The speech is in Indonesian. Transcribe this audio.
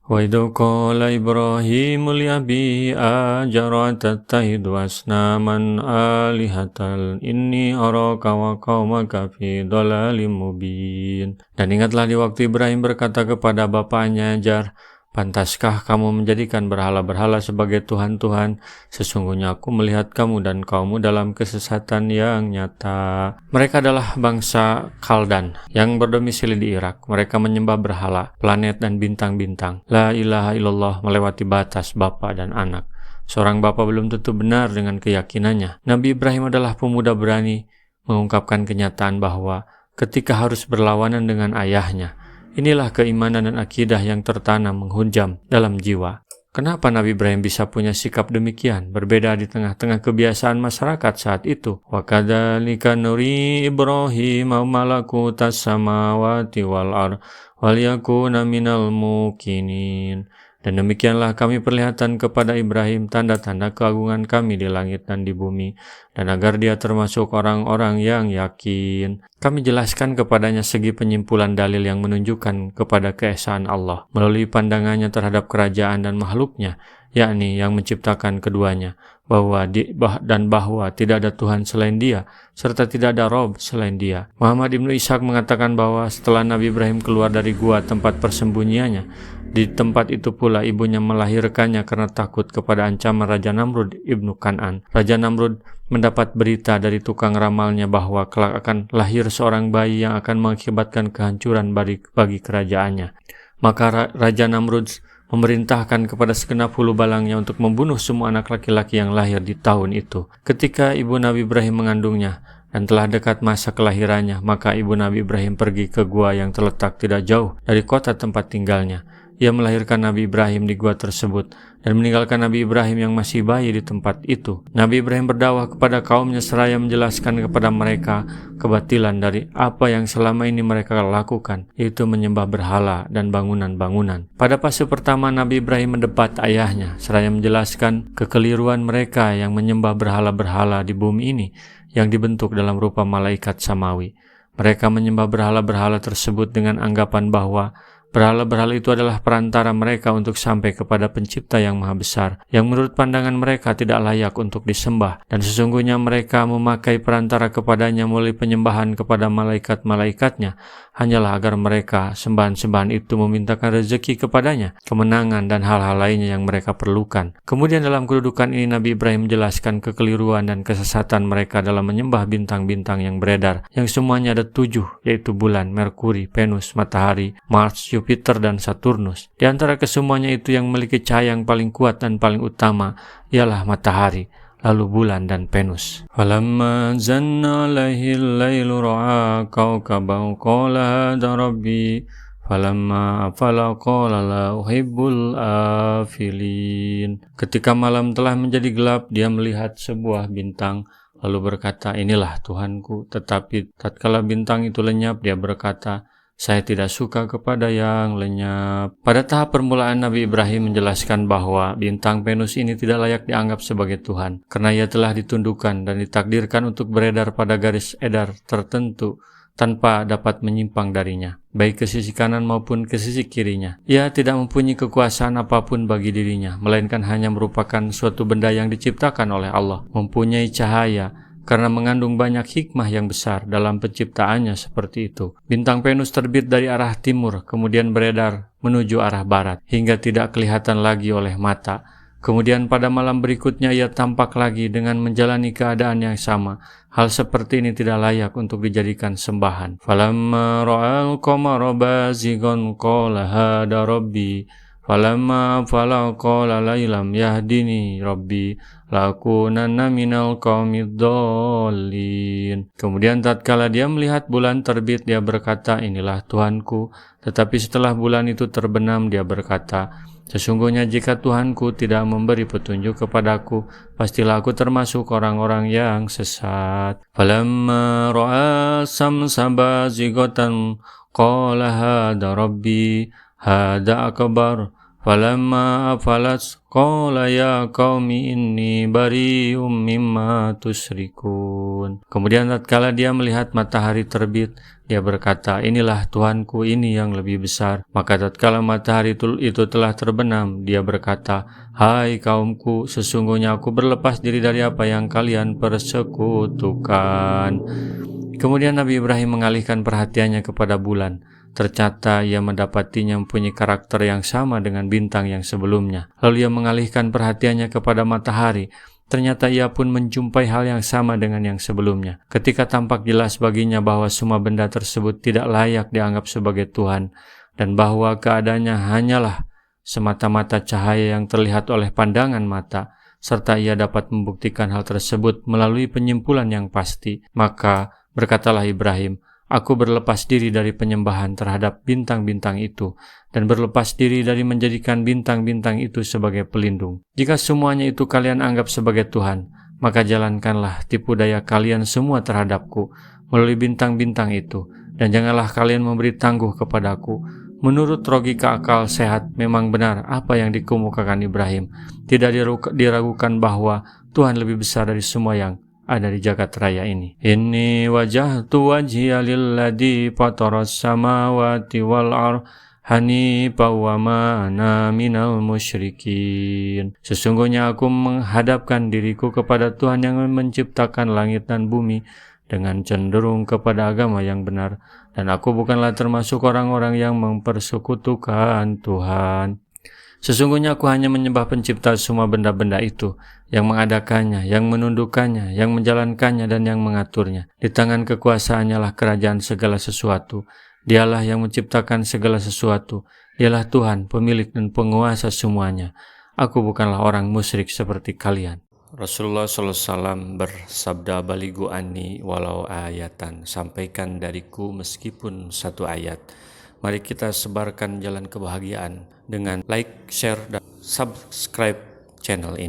وإذ قال إبراهيم لأبيه آزر أتتخذ أصناما آلهة إني أراك وقومك في ضلال مبين. Dan ingatlah di waktu Ibrahim berkata kepada bapaknya Ajar, pantaskah kamu menjadikan berhala-berhala sebagai Tuhan-Tuhan? Sesungguhnya aku melihat kamu dan kaummu dalam kesesatan yang nyata. Mereka adalah bangsa Kaldan yang berdomisili di Irak. Mereka menyembah berhala, planet dan bintang-bintang. La ilaha illallah melewati batas bapa dan anak. Seorang bapa belum tentu benar dengan keyakinannya. Nabi Ibrahim adalah pemuda berani mengungkapkan kenyataan bahwa ketika harus berlawanan dengan ayahnya, inilah keimanan dan akidah yang tertanam menghujam dalam jiwa. Kenapa Nabi Ibrahim bisa punya sikap demikian, berbeda di tengah-tengah kebiasaan masyarakat saat itu? Wa kadzalika nuri Ibrahim malakutas samawati wal ardh wal yakuna minal muqinin. Dan demikianlah kami perlihatkan kepada Ibrahim tanda-tanda keagungan kami di langit dan di bumi, dan agar dia termasuk orang-orang yang yakin. Kami jelaskan kepadanya segi penyimpulan dalil yang menunjukkan kepada keesaan Allah melalui pandangannya terhadap kerajaan dan makhluknya, yakni yang menciptakan keduanya, bahwa tidak ada Tuhan selain Dia, serta tidak ada Rob selain Dia. Muhammad Ibnu Ishaq mengatakan bahwa setelah Nabi Ibrahim keluar dari gua tempat persembunyiannya, di tempat itu pula ibunya melahirkannya karena takut kepada ancaman Raja Namrud Ibnu Kan'an. Raja Namrud mendapat berita dari tukang ramalnya bahwa kelak akan lahir seorang bayi yang akan mengakibatkan kehancuran bagi kerajaannya. Maka Raja Namrud memerintahkan kepada segenap hulu balangnya untuk membunuh semua anak laki-laki yang lahir di tahun itu. Ketika ibu Nabi Ibrahim mengandungnya dan telah dekat masa kelahirannya, maka ibu Nabi Ibrahim pergi ke gua yang terletak tidak jauh dari kota tempat tinggalnya. Ia melahirkan Nabi Ibrahim di gua tersebut dan meninggalkan Nabi Ibrahim yang masih bayi di tempat itu. Nabi Ibrahim berdakwah kepada kaumnya seraya menjelaskan kepada mereka kebatilan dari apa yang selama ini mereka lakukan, yaitu menyembah berhala dan bangunan-bangunan. Pada fase pertama, Nabi Ibrahim mendebat ayahnya seraya menjelaskan kekeliruan mereka yang menyembah berhala-berhala di bumi ini yang dibentuk dalam rupa malaikat samawi. Mereka menyembah berhala-berhala tersebut dengan anggapan bahwa berhala-berhala itu adalah perantara mereka untuk sampai kepada pencipta yang maha besar, yang menurut pandangan mereka tidak layak untuk disembah, dan sesungguhnya mereka memakai perantara kepadanya melalui penyembahan kepada malaikat-malaikatnya, hanyalah agar mereka sembahan-sembahan itu memintakan rezeki kepadanya, kemenangan dan hal-hal lainnya yang mereka perlukan. Kemudian dalam kedudukan ini Nabi Ibrahim menjelaskan kekeliruan dan kesesatan mereka dalam menyembah bintang-bintang yang beredar, yang semuanya ada 7, yaitu bulan, Merkuri, Venus, Matahari, Mars, Jupiter dan Saturnus. Di antara kesemuanya itu yang memiliki cahaya yang paling kuat dan paling utama ialah matahari, lalu bulan dan Venus. Falamma zanna alaihil lailu ra'a kawkaban qala hada rabbi falamma afala qala la uhibbul afilin. Ketika malam telah menjadi gelap, dia melihat sebuah bintang lalu berkata, inilah Tuhanku. Tetapi tatkala bintang itu lenyap, dia berkata, saya tidak suka kepada yang lenyap. Pada tahap permulaan, Nabi Ibrahim menjelaskan bahwa bintang Venus ini tidak layak dianggap sebagai Tuhan, karena ia telah ditundukkan dan ditakdirkan untuk beredar pada garis edar tertentu tanpa dapat menyimpang darinya, baik ke sisi kanan maupun ke sisi kirinya. Ia tidak mempunyai kekuasaan apapun bagi dirinya, melainkan hanya merupakan suatu benda yang diciptakan oleh Allah, mempunyai cahaya, karena mengandung banyak hikmah yang besar dalam penciptaannya seperti itu. Bintang Venus terbit dari arah timur, kemudian beredar menuju arah barat, hingga tidak kelihatan lagi oleh mata. Kemudian pada malam berikutnya ia tampak lagi dengan menjalani keadaan yang sama. Hal seperti ini tidak layak untuk dijadikan sembahan. Falamma ra'al qamara bazigan qala hada rabbi falamma afala qala lam yahdini rabbi lakunanna minal qaumid dhalin. Kemudian tatkala dia melihat bulan terbit, dia berkata, inilah Tuhanku. Tetapi setelah bulan itu terbenam, dia berkata, sesungguhnya jika Tuhanku tidak memberi petunjuk kepadaku, pastilah aku termasuk orang-orang yang sesat. Falamma ra'a samsa bazighatan qala hada rabbi hada akbar falamma afalat qala ya qaumi inni bari'um mimma tusyrikun. turun. Kemudian tatkala dia melihat matahari terbit, dia berkata, inilah Tuhanku, ini yang lebih besar. Maka tatkala matahari itu telah terbenam, dia berkata, hai kaumku, sesungguhnya aku berlepas diri dari apa yang kalian persekutukan. Kemudian Nabi Ibrahim mengalihkan perhatiannya kepada bulan. Ternyata ia mendapatinya mempunyai karakter yang sama dengan bintang yang sebelumnya. Lalu ia mengalihkan perhatiannya kepada matahari. Ternyata ia pun menjumpai hal yang sama dengan yang sebelumnya. Ketika tampak jelas baginya bahwa semua benda tersebut tidak layak dianggap sebagai Tuhan, dan bahwa keadaannya hanyalah semata-mata cahaya yang terlihat oleh pandangan mata, serta ia dapat membuktikan hal tersebut melalui penyimpulan yang pasti, maka berkatalah Ibrahim, aku berlepas diri dari penyembahan terhadap bintang-bintang itu, dan berlepas diri dari menjadikan bintang-bintang itu sebagai pelindung. Jika semuanya itu kalian anggap sebagai Tuhan, maka jalankanlah tipu daya kalian semua terhadapku melalui bintang-bintang itu, dan janganlah kalian memberi tangguh kepadaku. Menurut logika akal sehat, memang benar apa yang dikemukakan Ibrahim. Tidak diragukan bahwa Tuhan lebih besar dari semua yang ada di jagat raya ini. Inni wajahtu wajhiya lilladzi fataras samawati wal ardh hanifa wa ma ana minal musyrikin. Sesungguhnya aku menghadapkan diriku kepada Tuhan yang menciptakan langit dan bumi dengan cenderung kepada agama yang benar, dan aku bukanlah termasuk orang-orang yang mempersekutukan Tuhan. Sesungguhnya aku hanya menyembah pencipta semua benda-benda itu, yang mengadakannya, yang menundukkannya, yang menjalankannya, dan yang mengaturnya. Di tangan kekuasaannya lah kerajaan segala sesuatu. Dialah yang menciptakan segala sesuatu. Dialah Tuhan, pemilik dan penguasa semuanya. Aku bukanlah orang musyrik seperti kalian. Rasulullah SAW bersabda, baligu anni walau ayatan, sampaikan dariku meskipun satu ayat. Mari kita sebarkan jalan kebahagiaan dengan like, share, dan subscribe channel ini.